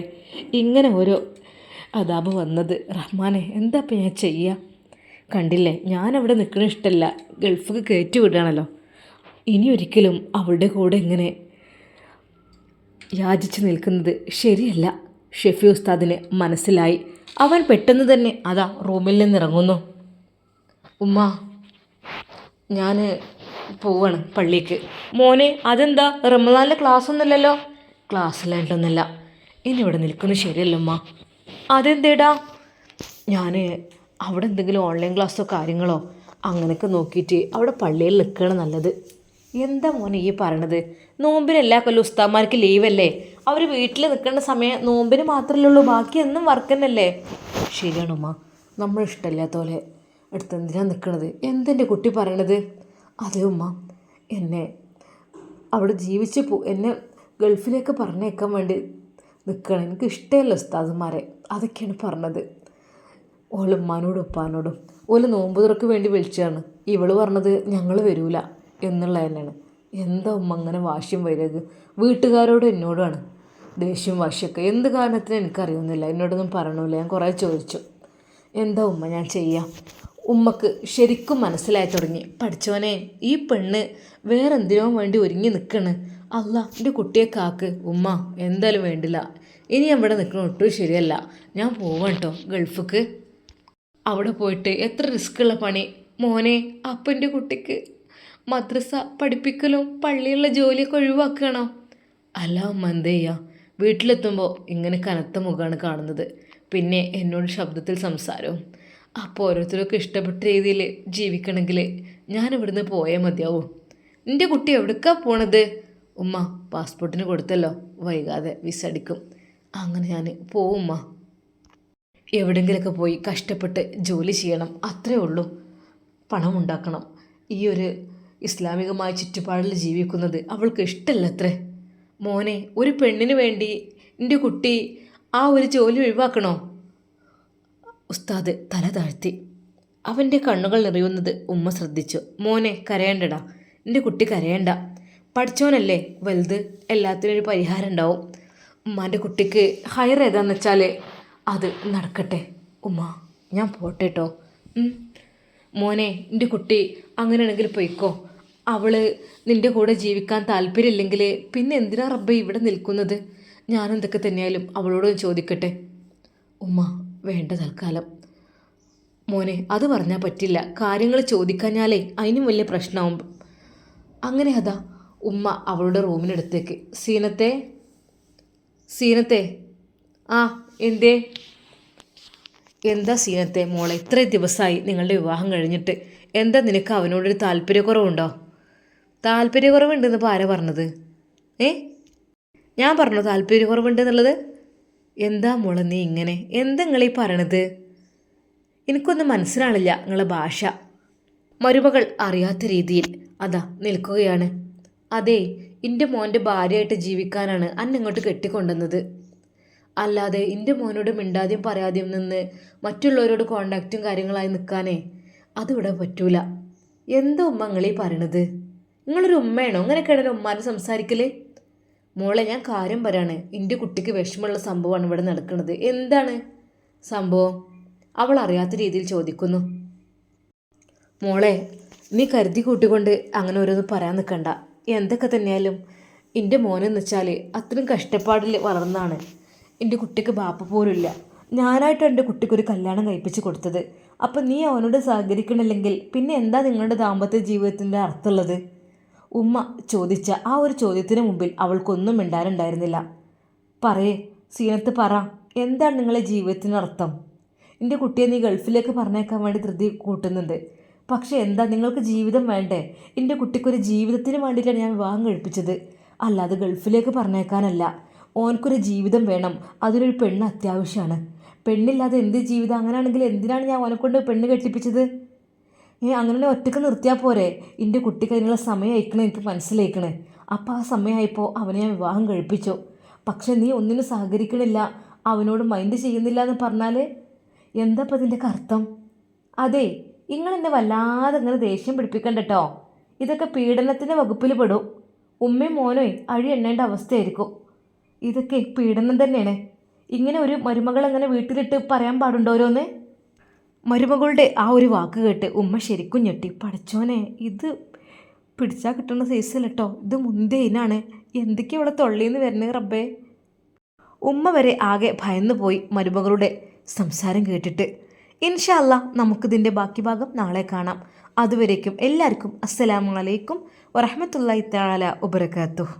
ഇങ്ങനെ ഓരോ അതാപ് വന്നത്. റഹ്മാനെ, എന്താ ഇപ്പം ഞാൻ ചെയ്യുക? കണ്ടില്ലേ, ഞാനവിടെ നിൽക്കണ ഇഷ്ടമല്ല, ഗൾഫിക്ക് കയറ്റി വിടുകയാണല്ലോ. ഇനി ഒരിക്കലും അവളുടെ കൂടെ ഇങ്ങനെ യാചിച്ച് നിൽക്കുന്നത് ശരിയല്ല. ഷെഫി ഉസ്താദിന് മനസ്സിലായി. അവൻ പെട്ടെന്ന് തന്നെ അതാ റൂമിൽ നിന്നിറങ്ങുന്നു. ഉമ്മ, ഞാൻ പോവാണ് പള്ളിക്ക്. മോനെ, അതെന്താ, റമദാനിലെ ക്ലാസ് ഒന്നുമില്ലല്ലോ? ക്ലാസ്സിലായിട്ടൊന്നുമല്ല, ഇനി ഇവിടെ നിൽക്കുന്നത് ശരിയല്ല ഉമ്മ. അതെന്തേടാ? ഞാൻ അവിടെ എന്തെങ്കിലും ഓൺലൈൻ ക്ലാസ്സോ കാര്യങ്ങളോ അങ്ങനെയൊക്കെ നോക്കിയിട്ട് അവിടെ പള്ളിയിൽ നിൽക്കുകയാണ് നല്ലത്. എന്താ മോനെ ഈ പറയണത്? നോമ്പിന് എല്ലാ കൊല്ലം ഉസ്താദ്മാർക്ക് ലീവല്ലേ? അവർ വീട്ടിൽ നിൽക്കേണ്ട സമയം നോമ്പിന് മാത്രമല്ലേ ഉള്ളൂ, ബാക്കി എന്നും വർക്ക് തന്നെയല്ലേ? ശരിയാണ് ഉമ്മ, നമ്മൾ ഇഷ്ടമില്ലാത്ത പോലെ അടുത്ത് എന്തിനാണ് നിൽക്കണത്? എന്തെൻ്റെ കുട്ടി പറയണത്? അതേ ഉമ്മ, എന്നെ അവിടെ എന്നെ ഗൾഫിലേക്ക് പറഞ്ഞേക്കാൻ വേണ്ടി നിൽക്കണം. എനിക്ക് ഇഷ്ടമല്ല ഉസ്താദുമാരെ, അതൊക്കെയാണ് പറഞ്ഞത്. ഓളുമ്മാനോടും ഉപ്പാനോടും ഓല് നോമ്പ് തുറക്ക് വേണ്ടി വിളിച്ചതാണ്. ഇവള് പറഞ്ഞത് ഞങ്ങൾ വരൂല എന്നുള്ളത് തന്നെയാണ്. എന്താ ഉമ്മ അങ്ങനെ വാശിയും വൈരാഗ്? വീട്ടുകാരോടും എന്നോടുമാണ് ദേഷ്യം വാശിയൊക്കെ. എന്ത് കാരണത്തിന് എനിക്കറിയുന്നില്ല, എന്നോടൊന്നും പറയണില്ല. ഞാൻ കുറേ ചോദിച്ചു. എന്താ ഉമ്മ ഞാൻ ചെയ്യാം? ഉമ്മക്ക് ശരിക്കും മനസ്സിലായി തുടങ്ങി. പഠിച്ചോനെ, ഈ പെണ്ണ് വേറെന്തിനോ വേണ്ടി ഒരുങ്ങി നിൽക്കണ്. അല്ല, എൻ്റെ കുട്ടിയെ കാക്ക്. ഉമ്മ എന്തായാലും വേണ്ടില്ല, ഇനി അവിടെ നിൽക്കണം ഒട്ടും ശരിയല്ല. ഞാൻ പോവാം കേട്ടോ ഗൾഫിക്ക്. അവിടെ പോയിട്ട് എത്ര റിസ്ക്കുള്ള പണി മോനെ. അപ്പം എൻ്റെ കുട്ടിക്ക് മദ്രസ പഠിപ്പിക്കലും പള്ളിയുള്ള ജോലിയൊക്കെ ഒഴിവാക്കണോ? അല്ല ഉമ്മ, എന്ത് ചെയ്യുക? വീട്ടിലെത്തുമ്പോൾ ഇങ്ങനെ കനത്ത മുഖമാണ് കാണുന്നത്, പിന്നെ എന്നോട് ശബ്ദത്തിൽ സംസാരവും. അപ്പോൾ ഓരോരുത്തർക്കും ഇഷ്ടപ്പെട്ട രീതിയിൽ ജീവിക്കണമെങ്കിൽ ഞാൻ ഇവിടുന്ന് പോയാൽ മതിയാവും. എൻ്റെ കുട്ടി എവിടേക്കാ പോണത്? ഉമ്മ പാസ്പോർട്ടിന് കൊടുത്തല്ലോ, വൈകാതെ വിസ അടിക്കും. അങ്ങനെ ഞാൻ പോവും ഉമ്മ. എവിടെയെങ്കിലുമൊക്കെ പോയി കഷ്ടപ്പെട്ട് ജോലി ചെയ്യണം, അത്രേ ഉള്ളൂ. പണം ഉണ്ടാക്കണം. ഈ ഒരു ഇസ്ലാമികമായ ചുറ്റുപാടിൽ ജീവിക്കുന്നത് അവൾക്ക് ഇഷ്ടമല്ലത്രേ. മോനെ, ഒരു പെണ്ണിന് വേണ്ടി എൻ്റെ കുട്ടി ആ ഒരു ജോലി ഒഴിവാക്കണോ? ഉസ്താദ് തല താഴ്ത്തി. അവൻ്റെ കണ്ണുകൾ നിറയുന്നത് ഉമ്മ ശ്രദ്ധിച്ചു. മോനെ, കരയണ്ടടാ, എൻ്റെ കുട്ടി കരയണ്ട. പഠിച്ചോനല്ലേ വലുത്, എല്ലാത്തിനും ഒരു പരിഹാരം ഉണ്ടാവും. ഉമ്മാൻ്റെ കുട്ടിക്ക് ഹയർ ഏതാന്ന് വെച്ചാൽ അത് നടക്കട്ടെ. ഉമ്മ ഞാൻ പോട്ടെ കേട്ടോ. മോനെ, എൻ്റെ കുട്ടി അങ്ങനെയാണെങ്കിൽ പൊയ്ക്കോ. അവൾ നിൻ്റെ കൂടെ ജീവിക്കാൻ താല്പര്യമില്ലെങ്കിൽ പിന്നെ എന്തിനാ റബ്ബേ ഇവിടെ നിൽക്കുന്നത്? ഞാനെന്തൊക്കെ തന്നെയായാലും അവളോട് ചോദിക്കട്ടെ. ഉമ്മ വേണ്ട തൽക്കാലം. മോനെ, അത് പറഞ്ഞാൽ പറ്റില്ല, കാര്യങ്ങൾ ചോദിക്കാഞ്ഞാലേ അതിനും വലിയ പ്രശ്നമാവും. അങ്ങനെ അതാ ഉമ്മ അവളുടെ റൂമിനടുത്തേക്ക്. സീനത്തെ ആ എന്തേ? എന്താ സീനത്തെ മോളെ, ഇത്രയും ദിവസമായി നിങ്ങളുടെ വിവാഹം കഴിഞ്ഞിട്ട്, എന്താ നിനക്ക് അവനോടൊരു താല്പര്യക്കുറവുണ്ടോ? താല്പര്യക്കുറവുണ്ടെന്ന് ഇപ്പോൾ ആരാ പറഞ്ഞത്? ഞാൻ പറഞ്ഞോ താല്പര്യക്കുറവുണ്ട് എന്നുള്ളത്? എന്താ മോളെ നീ ഇങ്ങനെ, എന്താ നിങ്ങളീ പറയണത്? എനിക്കൊന്നും മനസ്സിലാണില്ല നിങ്ങളെ ഭാഷ. മരുമകൾ അറിയാത്ത രീതിയിൽ അതാ നിൽക്കുകയാണ്. അതെ, എൻ്റെ മോൻ്റെ ഭാര്യയായിട്ട് ജീവിക്കാനാണ് അന്നിങ്ങോട്ട് കെട്ടിക്കൊണ്ടുവന്നത്. അല്ലാതെ എൻ്റെ മോനോട് മിണ്ടാതെയും പറയാതെയും നിന്ന് മറ്റുള്ളവരോട് കോണ്ടാക്റ്റും കാര്യങ്ങളായി നിൽക്കാനേ അതിവിടെ പറ്റൂല. എന്താ ഉമ്മ നിങ്ങളീ പറയണത്? നിങ്ങളൊരു ഉമ്മയാണോ അങ്ങനെയൊക്കെയാണല്ലോ ഉമ്മാനെ സംസാരിക്കല്? മോളെ, ഞാൻ കാര്യം പറയാണ്, എൻ്റെ കുട്ടിക്ക് വിഷമമുള്ള സംഭവമാണ് ഇവിടെ നടക്കുന്നത്. എന്താണ് സംഭവം? അവൾ അറിയാത്ത രീതിയിൽ ചോദിക്കുന്നു. മോളെ, നീ കരുതി കൂട്ടിക്കൊണ്ട് അങ്ങനെ ഓരോന്ന് പറയാൻ നിൽക്കണ്ട. എന്തൊക്കെ തന്നെയാലും എൻ്റെ മോനെന്ന് വെച്ചാൽ അത്രയും കഷ്ടപ്പാടിൽ വളർന്നാണ്. എൻ്റെ കുട്ടിക്ക് ബാപ്പ പോലുമില്ല. ഞാനായിട്ട് എൻ്റെ കുട്ടിക്കൊരു കല്യാണം കഴിപ്പിച്ച് കൊടുത്തത്. അപ്പം നീ അവനോട് സഹകരിക്കണില്ലെങ്കിൽ പിന്നെ എന്താ നിങ്ങളുടെ ദാമ്പത്യ ജീവിതത്തിൻ്റെ അർത്ഥമുള്ളത്? ഉമ്മ ചോദിച്ച ആ ഒരു ചോദ്യത്തിന് മുമ്പിൽ അവൾക്കൊന്നും മിണ്ടാനുണ്ടായിരുന്നില്ല. പറയേ സീനത്ത് പറ, എന്താണ് നിങ്ങളെ ജീവിതത്തിനർത്ഥം? എൻ്റെ കുട്ടിയെ നീ ഗൾഫിലേക്ക് പറഞ്ഞേക്കാൻ വേണ്ടി ധൃതി കൂട്ടുന്നുണ്ട്. പക്ഷേ എന്താ, നിങ്ങൾക്ക് ജീവിതം വേണ്ടേ? എൻ്റെ കുട്ടിക്കൊരു ജീവിതത്തിന് വേണ്ടിയിട്ടാണ് ഞാൻ വിവാഹം കഴിപ്പിച്ചത്, അല്ലാതെ ഗൾഫിലേക്ക് പറഞ്ഞേക്കാനല്ല. ഓനക്കൊരു ജീവിതം വേണം, അതിനൊരു പെണ്ണ് അത്യാവശ്യമാണ്. പെണ്ണില്ലാതെ എന്ത് ജീവിതം? അങ്ങനെയാണെങ്കിൽ എന്തിനാണ് ഞാൻ ഓനെക്കൊണ്ട് പെണ്ണ് കെട്ടിപ്പിച്ചത്? അങ്ങനെ ഒറ്റക്ക് നിർത്തിയാൽ പോരെ? എൻ്റെ കുട്ടിക്ക് അതിനുള്ള സമയം അയക്കണേ, എനിക്ക് മനസ്സിലാക്കണേ. അപ്പോൾ ആ സമയമായപ്പോൾ അവനെ ഞാൻ വിവാഹം കഴിപ്പിച്ചു. പക്ഷെ നീ ഒന്നിനും സഹകരിക്കണില്ല, അവനോട് മൈൻഡ് ചെയ്യുന്നില്ല എന്ന് പറഞ്ഞാൽ എന്താ ഇപ്പം ഇതിൻ്റെയൊക്കെ അർത്ഥം? അതെ, നിങ്ങൾ എന്നെ വല്ലാതെ ഇങ്ങനെ ദേഷ്യം പിടിപ്പിക്കണ്ട കേട്ടോ. ഇതൊക്കെ പീഡനത്തിൻ്റെ വകുപ്പിൽ പെടും. ഉമ്മയും മോനോ അഴി എണ്ണേണ്ട അവസ്ഥയായിരിക്കും. ഇതൊക്കെ പീഡനം തന്നെയാണ്. ഇങ്ങനെ ഒരു മരുമകൾ എങ്ങനെ വീട്ടിലിട്ട് പറയാൻ പാടുണ്ടോ ഓരോന്ന്? മരുമകളുടെ ആ ഒരു വാക്ക് കേട്ട് ഉമ്മ ശരിക്കും ഞെട്ടി. പഠിച്ചോനെ, ഇത് പിടിച്ചാൽ കിട്ടുന്ന സൈസല്ല കേട്ടോ, ഇത് മുന്തേനാണ്. എന്തൊക്കെയാണ് ഇവിടെ തൊള്ളിന്ന് വരുന്നത് റബ്ബേ? ഉമ്മ വരെ ആകെ ഭയന്നു പോയി മരുമകളുടെ സംസാരം കേട്ടിട്ട്. ഇൻഷാ അല്ലാ, നമുക്കിതിൻ്റെ ബാക്കി ഭാഗം നാളെ കാണാം. അതുവരേക്കും എല്ലാവർക്കും അസ്സലാമു അലൈക്കും വറഹ്മത്തുള്ളാഹി തആല വബറകാതുഹു.